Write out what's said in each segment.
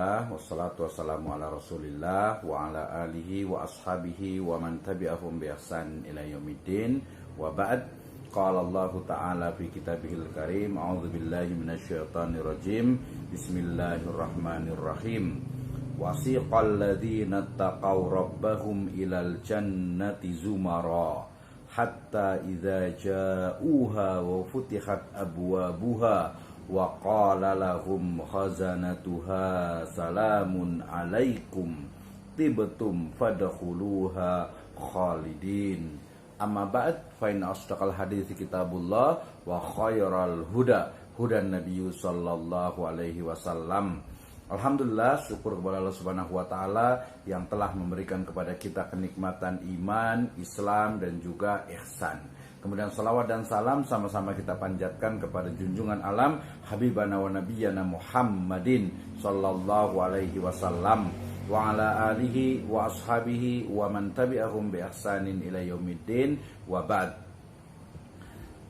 Alhamdulillah wassalatu wassalamu ala Rasulillah wa ala alihi wa ashabihi wa man tabi'ahum bi ihsan ila yaumiddin. Wa ba'd. Qala Allah Ta'ala fi kitabihil karim. A'udzu billahi minasyaitonir rajim. Bismillahirrahmanirrahim. Wasiqal ladzina taqaw rabbahum ilal jannati zumara hatta idza ja'uha wa futihat abwabuha wa qala lahum khazanatuha salamun alaikum tibtum fadkhuluha khalidin. Amma ba'd, fa inna asdaqal hadiits kitabullah wa khairal huda hudan nabiyyu sallallahu alaihi wasallam. Alhamdulillah, syukur kepada Allah Subhanahu wa taala yang telah memberikan kepada kita kenikmatan iman, Islam dan juga ihsan. Kemudian salawat dan salam sama-sama kita panjatkan kepada junjungan alam Habibana wa Nabiyyana Muhammadin sallallahu alaihi wasallam wa ala alihi wa ashabihi wa man tabi'ahum bi ihsanin ila yaumiddin. Wa ba'd.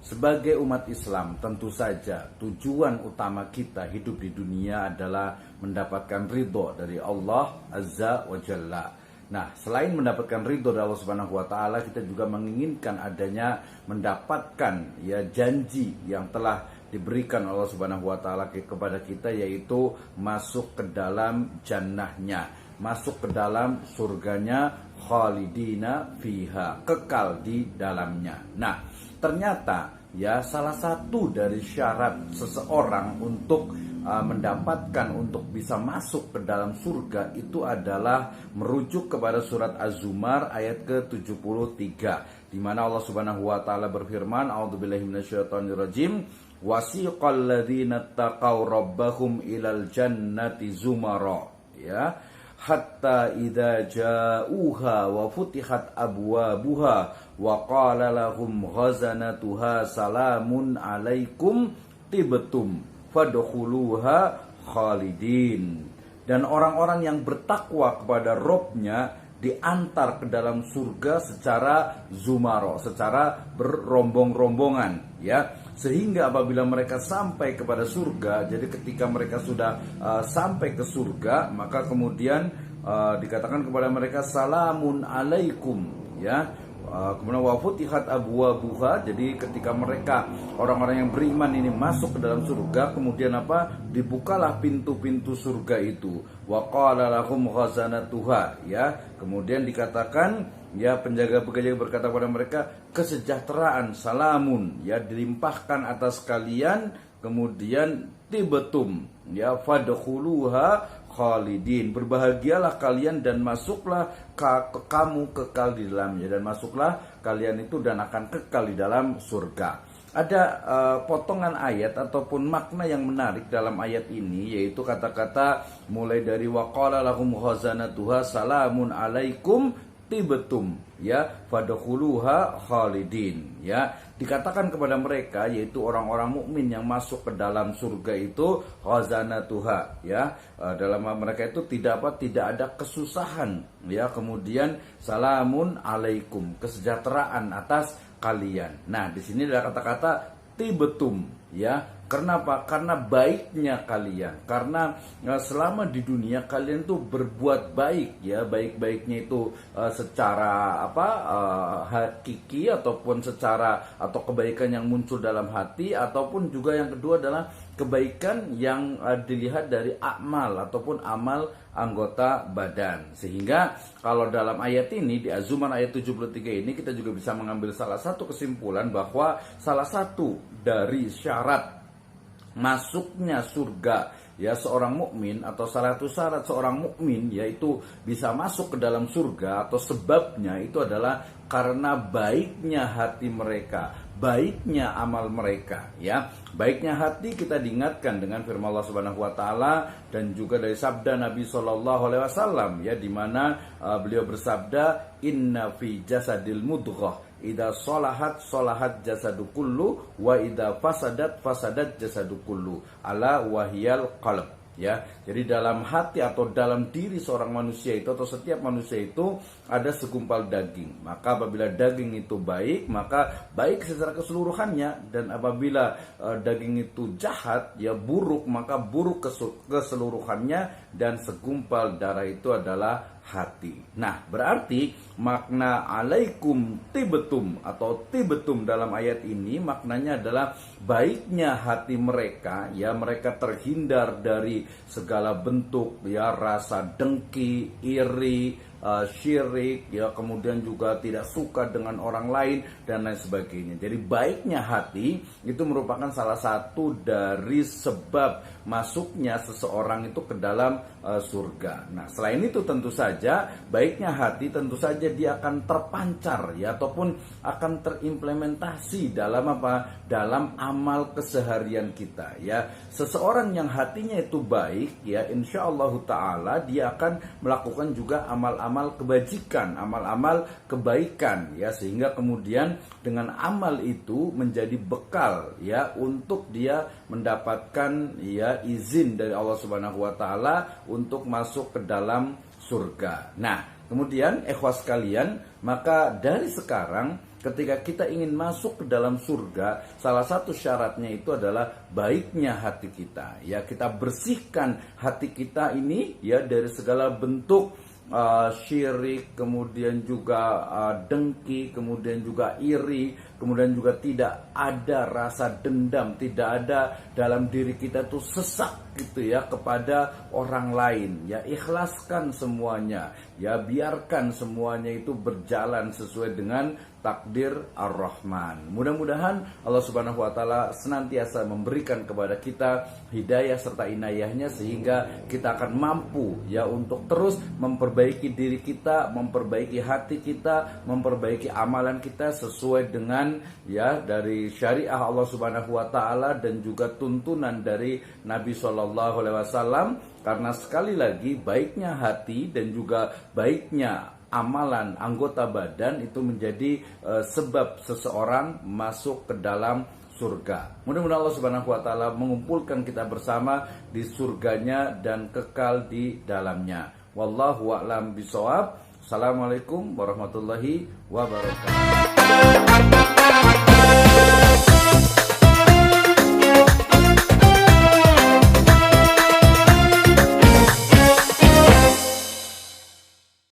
Sebagai umat Islam, tentu saja tujuan utama kita hidup di dunia adalah mendapatkan ridho dari Allah Azza wa Jalla. Nah, selain mendapatkan ridho dari Allah Subhanahu wa taala, kita juga menginginkan adanya mendapatkan janji yang telah diberikan Allah Subhanahu wa taala kepada kita, yaitu masuk ke dalam jannahnya, masuk ke dalam surganya, khalidina fiha, kekal di dalamnya. Nah, ternyata salah satu dari syarat seseorang untuk mendapatkan, untuk bisa masuk ke dalam surga itu adalah merujuk kepada surat Az-Zumar ayat ke-73, di mana Allah Subhanahu wa taala berfirman, a'udzubillahi minasyaitonirrajim, wasiqal ladzina taqaw rabbahum ilal jannati zumara hatta idza ja'uha wa futihat abwabuha wa qala lahum khazanatuha salamun alaikum tibtum fadkhuluha khalidin. Dan orang-orang yang bertakwa kepada Robnya diantar ke dalam surga secara zumaro, secara berrombong-rombongan, sehingga apabila mereka sampai kepada surga, jadi ketika mereka sudah sampai ke surga, maka kemudian dikatakan kepada mereka salamun alaikum, kemudian wa futihat abwabuha. Jadi ketika mereka, orang-orang yang beriman ini masuk ke dalam surga, kemudian dibukalah pintu-pintu surga itu. Wa qala lahum khazanatuha, kemudian dikatakan, penjaga-penjaga berkata kepada mereka, kesejahteraan, salamun, dilimpahkan atas kalian, kemudian tibtum, fadkhuluha khalidin, berbahagialah kalian dan masuklah kamu kekal di dalamnya, dan masuklah kalian itu dan akan kekal di dalam surga. Ada potongan ayat ataupun makna yang menarik dalam ayat ini, yaitu kata-kata mulai dari waqala lahum khazanatuha salamun alaikum tibtum fadkhuluha khalidin. Dikatakan kepada mereka, yaitu orang-orang mukmin yang masuk ke dalam surga itu, khazanatuha, dalam mereka itu tidak ada kesusahan, kemudian salamun alaikum, kesejahteraan atas kalian. Nah, di sini ada kata-kata tibtum, Kenapa? Karena baiknya kalian, karena selama di dunia kalian tuh berbuat baik, baik-baiknya itu secara hakiki, ataupun secara atau kebaikan yang muncul dalam hati, ataupun juga yang kedua adalah kebaikan yang dilihat dari amal ataupun amal anggota badan. Sehingga kalau dalam ayat ini, di Az-Zumar ayat 73 ini, kita juga bisa mengambil salah satu kesimpulan bahwa salah satu dari syarat masuknya surga seorang mukmin, atau salah satu syarat seorang mukmin yaitu bisa masuk ke dalam surga, atau sebabnya itu adalah karena baiknya hati mereka, baiknya amal mereka, Baiknya hati kita diingatkan dengan firman Allah Subhanahu wa taala dan juga dari sabda Nabi sallallahu alaihi wasallam, di mana beliau bersabda, inna fi jasadil mudghah idza salahat jasadu kullu wa idza fasadat jasadul kullu ala wahyal qalb. ya. Jadi dalam hati atau dalam diri seorang manusia itu atau setiap manusia itu ada segumpal daging. Maka apabila daging itu baik, maka baik secara keseluruhannya, dan apabila daging itu jahat, ya buruk, maka buruk keseluruhannya, dan segumpal darah itu adalah hati. Nah, berarti makna alaikum tibetum atau tibetum dalam ayat ini maknanya adalah baiknya hati mereka, ya mereka terhindar dari segala bentuk ya rasa dengki, iri, syirik, ya kemudian juga tidak suka dengan orang lain dan lain sebagainya. Jadi baiknya hati itu merupakan salah satu dari sebab masuknya seseorang itu ke dalam surga. Nah, selain itu tentu saja baiknya hati tentu saja dia akan terpancar ya ataupun akan terimplementasi dalam apa? Dalam amal keseharian kita ya. Seseorang yang hatinya itu baik ya, insyaallah taala dia akan melakukan juga amal-amal kebajikan, amal-amal kebaikan ya, sehingga kemudian dengan amal itu menjadi bekal ya untuk dia mendapatkan ya izin dari Allah Subhanahu wa taala untuk masuk ke dalam surga. Nah, kemudian ikhwas sekalian, maka dari sekarang ketika kita ingin masuk ke dalam surga, salah satu syaratnya itu adalah baiknya hati kita. Ya, kita bersihkan hati kita ini ya dari segala bentuk syirik, kemudian juga dengki, kemudian juga iri, kemudian juga tidak ada rasa dendam, tidak ada dalam diri kita tuh sesak gitu ya kepada orang lain. Ya, ikhlaskan semuanya, ya biarkan semuanya itu berjalan sesuai dengan takdir Ar-Rahman. Mudah-mudahan Allah Subhanahu wa taala senantiasa memberikan kepada kita hidayah serta inayahnya sehingga kita akan mampu ya untuk terus memperbaiki diri kita, memperbaiki hati kita, memperbaiki amalan kita sesuai dengan ya dari syariah Allah Subhanahu wa taala dan juga tuntunan dari Nabi sallallahu alaihi wasallam, karena sekali lagi baiknya hati dan juga baiknya amalan anggota badan itu menjadi sebab seseorang masuk ke dalam surga. Mudah-mudahan Allah Subhanahu wa taala mengumpulkan kita bersama di surganya dan kekal di dalamnya. Wallahu a'lam bishawab. Assalamualaikum warahmatullahi wabarakatuh.